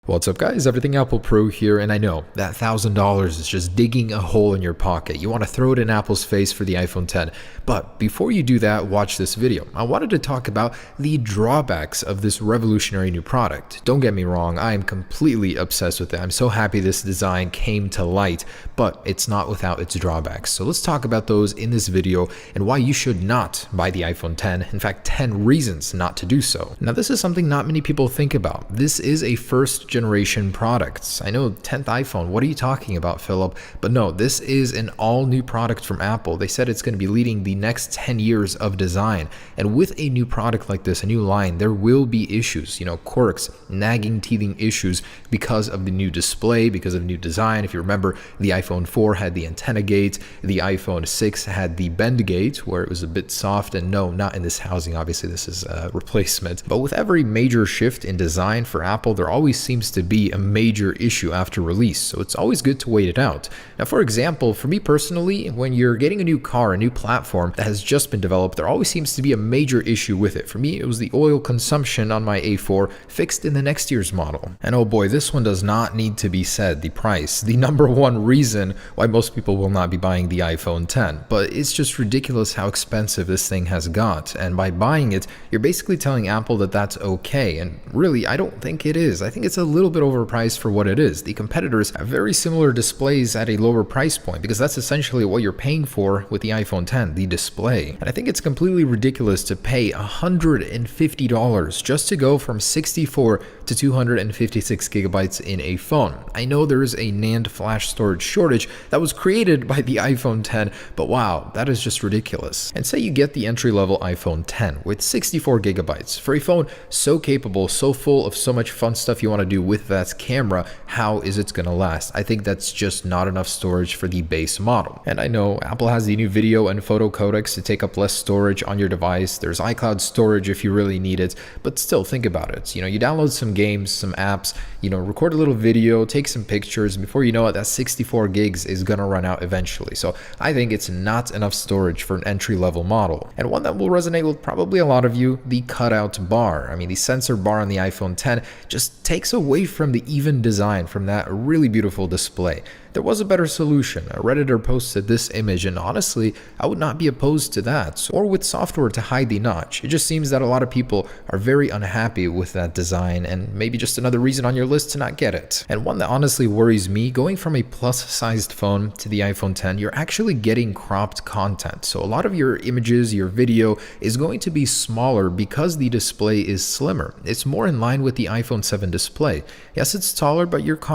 What's up guys, Everything Apple Pro here, and I know that $1,000 is just digging a hole in your pocket. You want to throw it in Apple's face for the iPhone X, but before you do that, watch this video. I wanted to talk about the drawbacks of this revolutionary new product. Don't get me wrong, I am completely obsessed with it. I'm so happy this design came to light, but it's not without its drawbacks. So let's talk about those in this video and why you should not buy the iPhone X. In fact, 10 reasons not to do so. Now this is something not many people think about. This is a first generation products. I know 10th iPhone, what are you talking about, Philip? But no, this is an all new product from Apple. They said it's going to be leading the next 10 years of design. And with a new product like this, a new line, there will be issues, quirks, nagging, teething issues because of the new display, because of the new design. If you remember, the iPhone 4 had the antenna gate, the iPhone 6 had the bend gate where it was a bit soft, and no, not in this housing. Obviously, this is a replacement. But with every major shift in design for Apple, there always seems to be a major issue after release, so it's always good to wait it out. Now, for example, for me personally, when you're getting a new car, a new platform that has just been developed, there always seems to be a major issue with it. For me, it was the oil consumption on my A4 fixed in the next year's model. And oh boy, this one does not need to be said, the price. The number one reason why most people will not be buying the iPhone X. But it's just ridiculous how expensive this thing has got, and by buying it, you're basically telling Apple that that's okay, and really, I don't think it is. I think it's a little bit overpriced for what it is. The competitors have very similar displays at a lower price point, because that's essentially what you're paying for with the iPhone X, the display. And I think it's completely ridiculous to pay $150 just to go from 64 to 256 gigabytes in a phone. I know there is a NAND flash storage shortage that was created by the iPhone X, but wow, that is just ridiculous. And say you get the entry-level iPhone X with 64 gigabytes. For a phone so capable, so full of so much fun stuff you want to do with that camera, how is it going to last? I think that's just not enough storage for the base model. And I know Apple has the new video and photo codecs to take up less storage on your device. There's iCloud storage if you really need it, but still think about it. You download some games, some apps, record a little video, take some pictures, and before you know it, that 64 gigs is going to run out eventually. So I think it's not enough storage for an entry-level model. And one that will resonate with probably a lot of you, the cutout bar. I mean, the sensor bar on the iPhone X just takes away from the even design from that really beautiful display. There was a better solution. A Redditor posted this image, and honestly, I would not be opposed to that, or with software to hide the notch. It just seems that a lot of people are very unhappy with that design, and maybe just another reason on your list to not get it. And one that honestly worries me, going from a plus-sized phone to the iPhone X, you're actually getting cropped content. So a lot of your images, your video is going to be smaller because the display is slimmer. It's more in line with the iPhone 7 display. Yes, it's taller, but your content